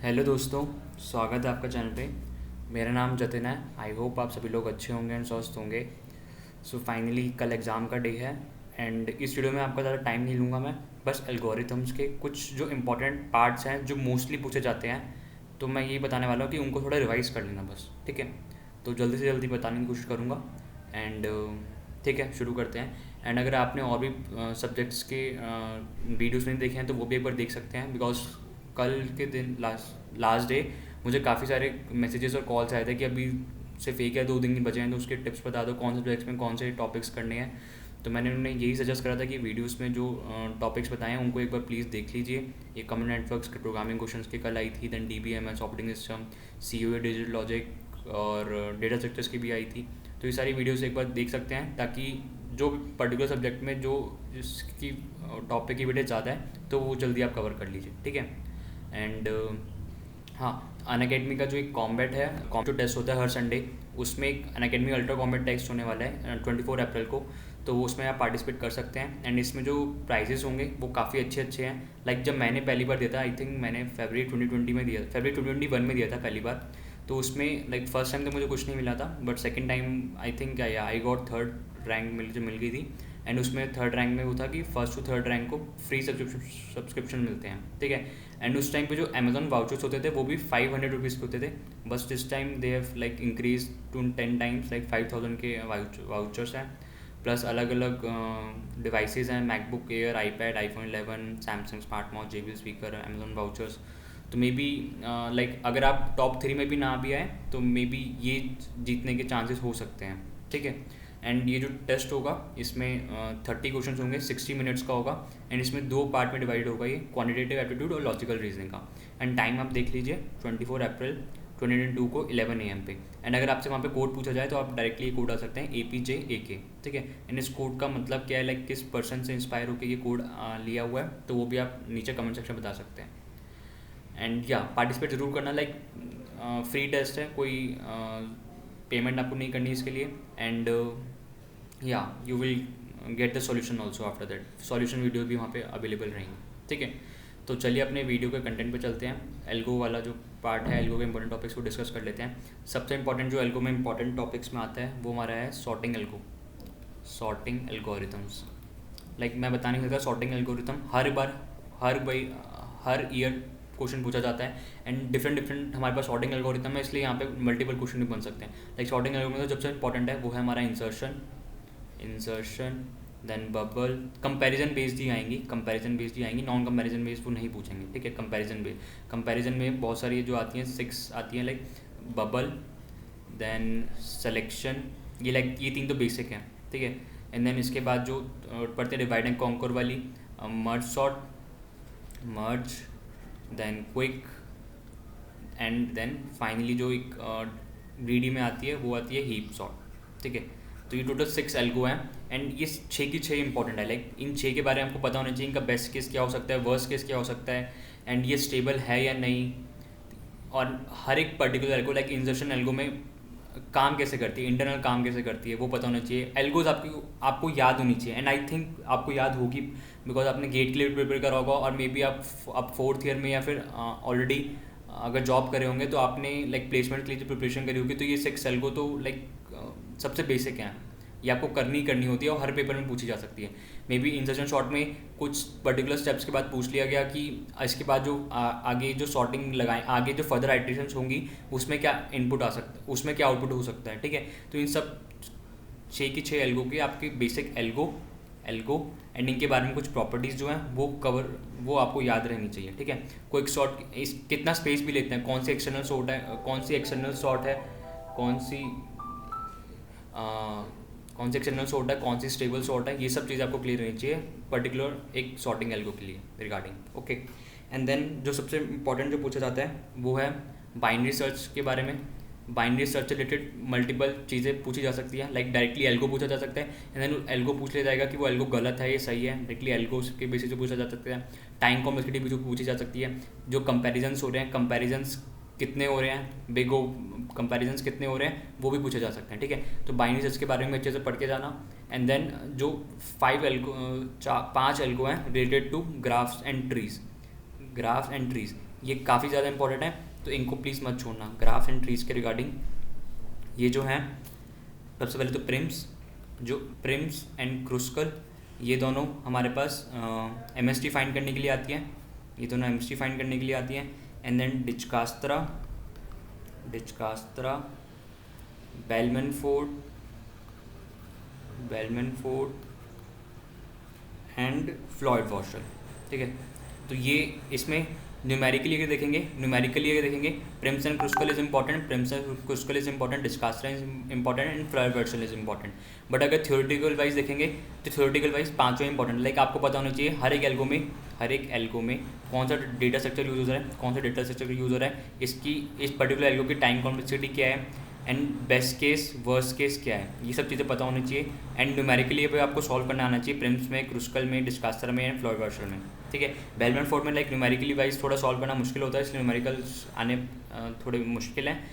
Hello दोस्तों, स्वागत है आपका चैनल पे। मेरा नाम जतिन है। आई होप आप सभी लोग अच्छे होंगे एंड स्वस्थ होंगे। सो फाइनली कल एग्ज़ाम का डे है एंड इस वीडियो में आपका ज़्यादा टाइम नहीं लूँगा मैं। बस एल्गोरिथम्स के कुछ जो इंपॉर्टेंट पार्ट्स हैं जो मोस्टली पूछे जाते हैं, तो मैं यही बताने वाला हूँ कि उनको थोड़ा रिवाइज़ कर लेना बस, ठीक है। तो जल्दी से जल्दी बताने की कोशिश करूँगा एंड ठीक है, शुरू करते हैं। एंड अगर आपने और भी सब्जेक्ट्स के वीडियोस नहीं देखे हैं तो वो भी एक बार देख सकते हैं, बिकॉज कल के दिन लास्ट डे मुझे काफ़ी सारे मैसेजेस और कॉल्स आए थे कि अभी सिर्फ एक या दो दिन ही बचे हैं, तो उसके टिप्स बता दो कौन से सब्जेक्ट्स में कौन से टॉपिक्स करने हैं। तो मैंने उन्हें यही सजेस्ट करा था कि वीडियोस में जो टॉपिक्स बताए हैं उनको एक बार प्लीज़ देख लीजिए। ये कम्युनिटी नेटवर्क्स के प्रोग्रामिंग क्वेश्चंस की कल आई थी, then DBMS operating system, COA digital logic और डेटा स्ट्रक्चर्स की भी आई थी। तो ये सारी वीडियोस एक बार देख सकते हैं, ताकि जो पर्टिकुलर सब्जेक्ट में जो जिसकी टॉपिक की वेटेज ज़्यादा है तो वो जल्दी आप कवर कर लीजिए, ठीक है। एंड हाँ, अनअकैडमी का जो एक कॉम्बैट है, जो टेस्ट होता है हर संडे, उसमें एक अनअकैडमी अल्ट्रा कॉम्बैट टेस्ट होने वाला है 24 अप्रैल को। तो उसमें आप पार्टिसिपेट कर सकते हैं एंड इसमें जो प्राइजेस होंगे वो काफ़ी अच्छे अच्छे हैं। लाइक जब मैंने पहली बार दिया था, आई थिंक मैंने फरवरी 2020 में दिया, फरवरी 2021 में दिया था पहली बार। तो उसमें लाइक फर्स्ट टाइम तो मुझे कुछ नहीं मिला था, but second time I think I got third rank मिल गई थी। एंड उसमें थर्ड रैंक में वो था कि फर्स्ट टू थर्ड रैंक को फ्री सब्सक्रिप्शन मिलते हैं, ठीक है। एंड उस टाइम पे जो अमेजोन वाउचर्स होते थे वो भी 500 रुपीज़ के होते थे। बस this time they have like increase to 10 times, like 5000 के वाउचर्स हैं। प्लस अलग अलग डिवाइसेस हैं, MacBook Air, iPad, iPhone 11, Samsung smart watch, JBL speaker, Amazon vouchers. तो मे बी लाइक अगर आप टॉप 3 में भी ना भी आए तो मे बी ये जीतने के चांसेस हो सकते हैं, ठीक है। एंड ये जो टेस्ट होगा इसमें 30 क्वेश्चन होंगे, 60 मिनट्स का होगा। एंड इसमें दो पार्ट में डिवाइड होगा, ये क्वान्टिटेटिव एप्टीट्यूड और लॉजिकल रीजनिंग का। एंड टाइम आप देख लीजिए 24 अप्रैल 2022 को 11 AM पे। एंड अगर आपसे वहाँ पे कोड पूछा जाए तो आप डायरेक्टली ये कोड आ सकते हैं APJAK, ठीक है। एंड इस कोड का मतलब क्या है, लाइक किस पर्सन से इंस्पायर होकर ये कोड लिया हुआ है, तो वो भी आप नीचे कमेंट सेक्शन में बता सकते हैं। एंड या पार्टिसिपेट ज़रूर करना, लाइक फ्री टेस्ट है, कोई पेमेंट आपको नहीं करनी इसके लिए। एंड या you will get the solution also after that. Solution video भी वहाँ पे अवेलेबल रहेंगी, ठीक है। तो चलिए अपने वीडियो के कंटेंट पे चलते हैं। एल्गो वाला जो पार्ट है, एल्गो के इंपॉर्टेंट टॉपिक्स को डिस्कस कर लेते हैं। सबसे इंपॉर्टेंट जो एल्गो में इंपॉर्टेंट टॉपिक्स में आता है वो हमारा है sorting algo, sorting algorithms. Like मैं बता नहीं सकता, सॉर्टिंग एल्गोरिथम हर ईयर क्वेश्चन पूछा जाता है। एंड डिफरेंट हमारे पास सॉर्टिंग एल्गोरिथम है, इसलिए यहाँ पे मल्टीपल क्वेश्चन भी बन सकते हैं। लाइक सॉर्टिंग एल्गोरिथम सबसे इंपॉर्टेंट है वो है हमारा insertion, then bubble. Comparison based ही आएंगी, नॉन कंपैरिजन बेस्ड वो नहीं पूछेंगे, ठीक है। कंपैरिजन में बहुत सारी जो आती हैं 6 आती हैं, लाइक बबल, देन सिलेक्शन, ये 3 तो बेसिक हैं, ठीक है। एंड देन इसके बाद जो पढ़ते हैं डिवाइड एंड कॉन्कर वाली, merge, then quick, and then finally जो एक ग्रीडी में आती है वो आती है हीप सॉर्ट, ठीक है। तो ये टोटल 6 एल्गो हैं एंड ये 6 की 6 इंपॉर्टेंट है। लाइक इन 6 के बारे में आपको पता होना चाहिए, इनका बेस्ट केस क्या हो सकता है, वर्स्ट केस क्या हो सकता है, एंड ये स्टेबल है या नहीं। और हर एक particular algo, like insertion algo में काम कैसे करती है, इंटरनल काम कैसे करती है, वो पता होना चाहिए। एल्गोज आपको याद होनी चाहिए, एंड आई थिंक आपको याद होगी बिकॉज आपने गेट के लिए प्रिपेयर करा होगा, और मे बी आप 4th ईयर में या फिर ऑलरेडी अगर जॉब करे होंगे तो आपने लाइक प्लेसमेंट के लिए जो प्रिपरेशन करी होगी। तो ये 6 एल्गो तो लाइक सबसे बेसिक हैं, ये आपको करनी होती है और हर पेपर में पूछी जा सकती है। मे बी इंसर्शन शॉर्ट में कुछ पर्टिकुलर स्टेप्स के बाद पूछ लिया गया कि इसके बाद जो आगे जो सॉर्टिंग लगाएं, आगे जो फर्दर आइटरेशंस होंगी उसमें क्या इनपुट आ सकता है, उसमें क्या आउटपुट हो सकता है, ठीक है। तो इन सब 6 की 6 एल्गो के आपके बेसिक एल्गो एंड इनके बारे में कुछ प्रॉपर्टीज़ जो हैं वो आपको याद रहनी चाहिए, ठीक है। कोई शॉर्ट कितना स्पेस भी लेते हैं, कौन सी एक्सटर्नल शॉर्ट है, कौन सी एक्सटर्नल शॉर्ट है, कौन सी एक्सटर्नल शॉर्ट है, कौन सी स्टेबल शॉर्ट है, ये सब चीज़ आपको क्लियर रहनी चाहिए पर्टिकुलर एक सॉर्टिंग एल्गो के लिए रिगार्डिंग, ओके। एंड देन जो सबसे इंपॉर्टेंट जो पूछा जाता है वो है बाइनरी सर्च के बारे में। बाइनरी सर्च से रिलेटेड मल्टीपल चीज़ें पूछी जा सकती है, लाइक डायरेक्टली एल्गो पूछा जा सकता है, एंड देन एल्गो पूछ लिया जाएगा कि वो एल्गो गलत है या सही है, डायरेक्टली एल्गो के बेसिस पे पूछा जा सकता है। टाइम कॉम्प्लेक्सिटी भी जो पूछी जा सकती है, जो कंपेरिजन्स हो रहे हैं, कंपेरिजन्स कितने हो रहे हैं, बिग ओ कंपेरिजन्स कितने हो रहे हैं, वो भी पूछे जा सकते हैं, ठीक है। तो बाइनरी सर्च के बारे में अच्छे से पढ़ के जाना। एंड देन जो 5 एल्गो हैं related to graphs and trees, ये काफ़ी ज़्यादा इंपॉर्टेंट है, तो इनको प्लीज़ मत छोड़ना। ग्राफ एंड ट्रीज के रिगार्डिंग ये जो हैं, सबसे पहले तो प्रिम्स एंड क्रुस्कल, ये दोनों हमारे पास MST फाइंड करने के लिए आती हैं, ये दोनों MST फाइंड करने के लिए आती हैं। And then Dijkstra, Bellman Ford and Floyd Warshall. ठीक है, तो ये इसमें न्यूमेरिकली अगर देखेंगे Prim's and Kruskal is important, Dijkstra is important and Floyd Warshall is important. But अगर थ्योरेटिकल वाइज देखेंगे तो थ्योरेटिकल वाइज पाँचों इंपॉर्टेंट। लाइक आपको पता होना चाहिए हर एक एल्गो में कौन सा डेटा स्ट्रक्चर यूज़ हो रहा है, इस पर्टिकुलर एल्गो की टाइम कॉम्प्लेक्सिटी क्या है, and best case worst case क्या है, ये सब चीज़ें पता होनी चाहिए। एंड न्यूमेरिकली पे आपको सॉल्व करना आना चाहिए, प्रिम्स में, क्रुस्कल में, डिस्कास्त्रा में एंड फ्लॉयड वॉशर में। ठीक है, बेलमैन फोर्ड में लाइक न्यूमेरिकली वाइज थोड़ा सॉल्व करना मुश्किल होता है, इसलिए न्यूमेरिकल्स आने थोड़े मुश्किल हैं।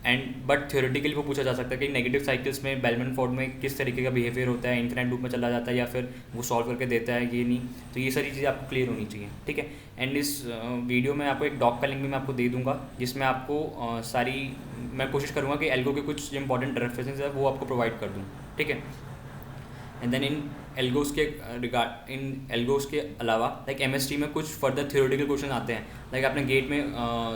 एंड बट थ्योरेटिकली वो पूछा जा सकता है कि नेगेटिव साइकिल्स में बेलमैन फोर्ड में किस तरीके का बिहेवियर होता है, इन्फिनिट लूप में चला जाता है या फिर वो सॉल्व करके देता है, ये नहीं। तो ये सारी चीज़ें आपको क्लियर होनी चाहिए। ठीक है, एंड इस वीडियो में आपको एक डॉक का लिंक भी मैं आपको दे दूंगा, जिसमें आपको मैं कोशिश करूँगा कि एल्गो के कुछ इंपॉर्टेंट रेफरेंसेस है वो आपको प्रोवाइड कर दूँ। ठीक है, एंड देन इन एल्गोस के अलावा लाइक MST में कुछ फर्दर थ्योरेटिकल क्वेश्चन आते हैं। लाइक आपने गेट में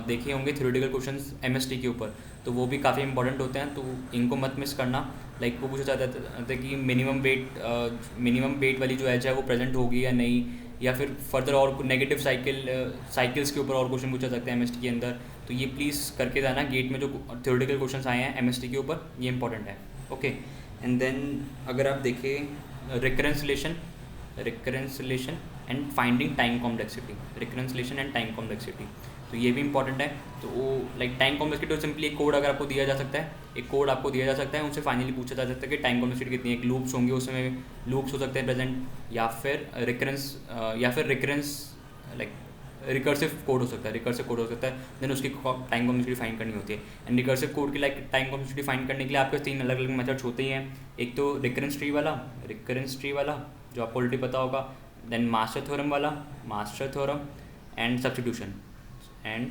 देखे होंगे थ्योरेटिकल क्वेश्चन MST के ऊपर, तो वो भी काफ़ी इंपॉर्टेंट होते हैं, तो इनको मत मिस करना। लाइक वो पूछा जाता था कि मिनिमम वेट वाली जो एज है वो प्रेजेंट होगी या नहीं, या फिर फर्दर और नेगेटिव साइकिल्स के ऊपर और क्वेश्चन पूछा सकते हैं MST के अंदर। तो ये प्लीज़ करके जाना, गेट में जो थ्योरेटिकल क्वेश्चन आए हैं MST के ऊपर, ये इंपॉर्टेंट है। ओके, एंड देन अगर आप देखें recurrence relation and finding time complexity, तो ये भी इंपॉर्टेंट है। तो वो लाइक टाइम कॉम्प्लेक्सिटी और सिंपली एक कोड अगर आपको दिया जा सकता है, उनसे फाइनली पूछा जा सकता है कि टाइम कॉम्प्लेक्सिटी कितनी है। एक लूप्स होंगे, उसमें लूप्स हो सकते हैं प्रेजेंट, या फिर रिकरेंस लाइक रिकर्सिव कोड हो सकता है, देन उसकी टाइम कॉम्प्लेक्सिटी फाइंड करनी होती है। एंड रिकर्सिव कोड की लाइक टाइम कॉम्प्लेक्सिटी फाइंड करने के लिए आपके 3 अलग अलग मेथड्स होते ही हैं। एक तो रिकरेंस ट्री वाला जो आपको ऑलरेडी पता होगा, then master theorem and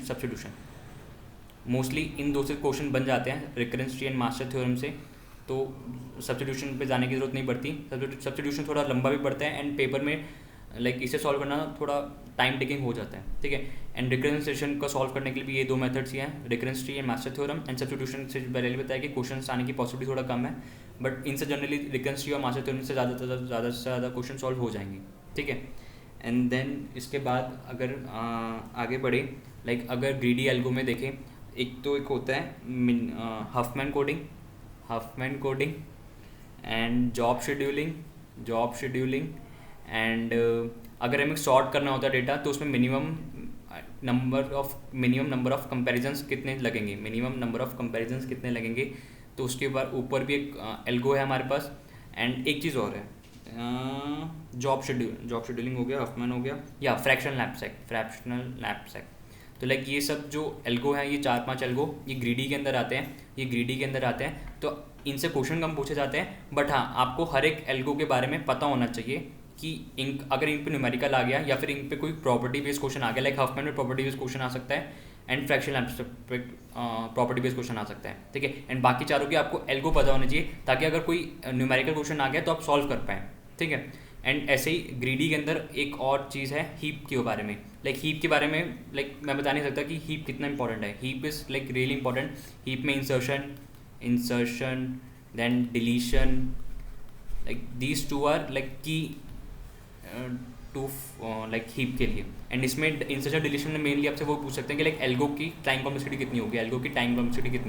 substitution. Mostly इन दो से क्वेश्चन बन जाते हैं recurrence tree and master theorem से, तो सब्स्टिट्यूशन पे जाने की ज़रूरत नहीं पड़ती। सब्स्टिट्यूशन थोड़ा लंबा भी पड़ता है एंड पेपर में लाइक इसे सॉल्व करना थोड़ा टाइम टेकिंग हो जाता है। ठीक है, एंड रिकरेंसिएशन को सॉल्व करने के लिए भी ये 2 मेथड्स ही हैं, recurrence tree and master theorem. And substitution से पहले बताया कि क्वेश्चन आने की पॉसिबिलिटी थोड़ा कम है, बट इनसे जनरली रिकरेंस ट्री और मास्टर थ्योरम से ज़्यादा क्वेश्चन सॉल्व हो जाएंगे। ठीक है, एंड देन इसके बाद अगर आगे बढ़े, लाइक अगर ग्रीडी एल्गो में देखें, एक होता है Huffman coding and job scheduling and अगर हमें सॉर्ट करना होता है डेटा, तो उसमें मिनिमम नंबर ऑफ कंपैरिजंस कितने लगेंगे, तो उसके ऊपर भी एक एल्गो है हमारे पास। एंड एक चीज़ और है, जॉब शेड्यूलिंग हो गया, हफमैन हो गया, या फ्रैक्शनल लैपसैक। तो लाइक ये सब जो एल्गो हैं, ये 4-5 एल्गो ये ग्रीडी के अंदर आते हैं, तो इनसे क्वेश्चन कम पूछे जाते हैं। बट हाँ, आपको हर एक एल्गो के बारे में पता होना चाहिए कि अगर इन पे न्यूमेरिकल आ गया या फिर इन पे कोई प्रॉपर्टी बेस्ड क्वेश्चन आ गया, लाइक हफमैन में प्रॉपर्टी बेस्ड क्वेश्चन आ सकता है and fractional property based question आ सकता है। ठीक है, एंड बाकी चारों की आपको एल्गो पता होना चाहिए, ताकि अगर कोई न्यूमेरिकल क्वेश्चन आ गया तो आप सॉल्व कर पाएँ। ठीक है, एंड ऐसे ही ग्रीडी के अंदर एक और चीज़ है हीप के बारे में। लाइक हीप के बारे में लाइक मैं बता नहीं सकता कि हीप कितना इंपॉर्टेंट है। Heap is like really important. Heap में insertion then deletion, like these 2 are like key to like heap के लिए। एंड इसमें इंसर्शन डिलीशन में मेनली आपसे वो पूछ सकते हैं कि लाइक एल्गो की टाइम कॉम्प्लेक्सिटी कितनी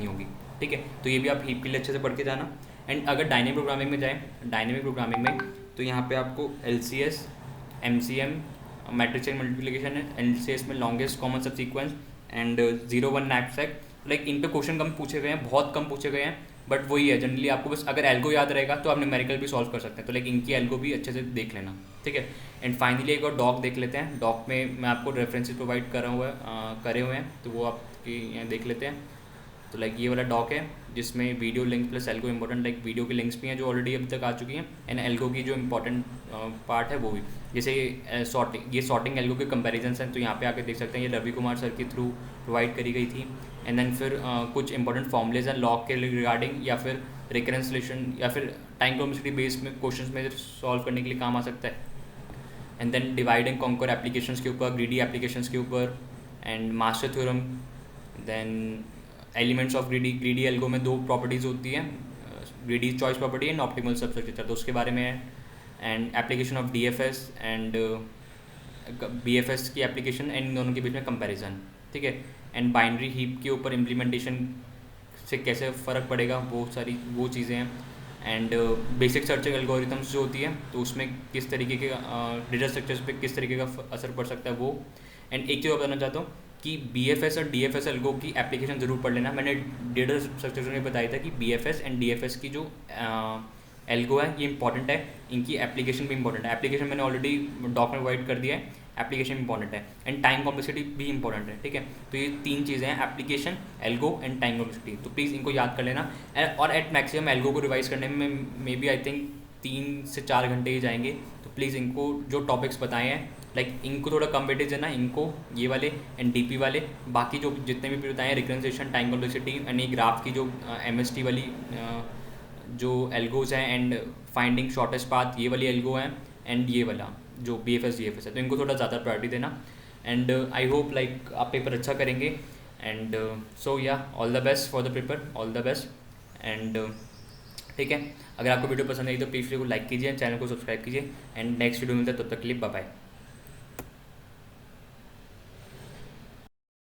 होगी। ठीक है, तो ये भी आप हीप के लिए अच्छे से पढ़ के जाना। एंड अगर डायनेमिक प्रोग्रामिंग में तो यहाँ पे आपको LCS, MCM, matrix chain multiplication है। LCS में longest common sub sequence and 0-1 knapsack. Like in पे क्वेश्चन बहुत कम पूछे गए हैं, बट वही है जनरली आपको बस अगर एल्गो याद रहेगा तो आप न्यूमेरिकल भी सॉल्व कर सकते हैं। तो लाइक इनकी एल्गो भी अच्छे से देख लेना। ठीक है, एंड फाइनली एक और डॉक देख लेते हैं। डॉक में मैं आपको रेफरेंसेस प्रोवाइड करे हुए हैं, तो वो आप यहाँ देख लेते हैं। तो लाइक ये वाला डॉक है जिसमें video link plus algo important, like video की लिंक्स भी हैं जो ऑलरेडी अभी तक आ चुकी हैं, एंड एल्गो की जो इंपॉर्टेंट पार्ट है वो भी, जैसे सॉर्टिंग एल्गो के कंपैरिजन्स हैं, तो यहाँ पे आके देख सकते हैं, ये रवि कुमार सर के थ्रू प्रोवाइड करी गई थी। एंड देन फिर कुछ इंपॉर्टेंट फॉर्मूलेज हैं लॉग के रिगार्डिंग, या फिर रिकरेंसलेशन, या फिर टाइम कॉम्प्लेक्सिटी बेस में क्वेश्चन में सॉल्व करने के लिए काम आ सकता है। And then divide and conquer applications के ऊपर, ग्रीडी एप्लीकेशंस के ऊपर, and master theorem. Then elements of greedy algo में दो प्रॉपर्टीज़ होती हैं, greedy choice property and optimal substructure, तो उसके बारे में है। And application of DFS and BFS की एप्लीकेशन, एंड इन दोनों के बीच में कंपैरिजन, ठीक है। एंड बाइनरी हीप के ऊपर इम्प्लीमेंटेशन से कैसे फ़र्क पड़ेगा, वो चीज़ें हैं। एंड बेसिक सर्चिंग एल्गोरिथम्स जो होती है, तो उसमें किस तरीके के डेटा स्ट्रक्चर्स पे किस तरीके का असर पड़ सकता है वो। एंड एक चीज़ और बताना चाहता हूँ कि बीएफएस और डीएफएस एल्गो की एप्लीकेशन ज़रूर पढ़ लेना। मैंने डेटा स्ट्रक्चर में बताया था कि बीएफएस एंड डीएफएस की जो एल्गो है ये इंपॉर्टेंट है, इनकी एप्लीकेशन भी इंपॉर्टेंट है। एप्लीकेशन मैंने ऑलरेडी डॉक में प्रोवाइड कर दिया है, एप्लीकेशन इंपॉर्टेंट है, एंड टाइम कॉम्प्लेक्सिटी भी इंपॉर्टेंट है, ठीक है। तो ये तीन चीज़ें हैं, application, algo and time complexity, तो प्लीज़ इनको याद कर लेना। और एट मैक्सिमम एल्गो को रिवाइज करने में मे बी आई थिंक 3 से 4 घंटे ही जाएंगे। तो प्लीज़ इनको जो टॉपिक्स बताए हैं, लाइक इनको थोड़ा कम वेटेज देना, इनको ये वाले एंड डीपी वाले, बाकी जो जितने भी बताए हैं रिकरेंसेशन, टाइम कॉम्प्लेक्सिटी एंड ये ग्राफ की जो एमएसटी वाली जो एल्गोज हैं, एंड फाइंडिंग शॉर्टेस्ट पाथ ये वाली एल्गो हैं, एंड ये वाला जो बीएफएस डीएफएस है, तो इनको थोड़ा ज़्यादा प्रायोरिटी देना। एंड आई होप लाइक आप पेपर अच्छा करेंगे। एंड सो या all the best for the paper, all the best. And ठीक है, अगर आपको वीडियो पसंद आई तो प्लीज़ वीडियो को लाइक कीजिए, चैनल को सब्सक्राइब कीजिए, एंड नेक्स्ट वीडियो मिलता है, तब तक के लिए बाय बाय।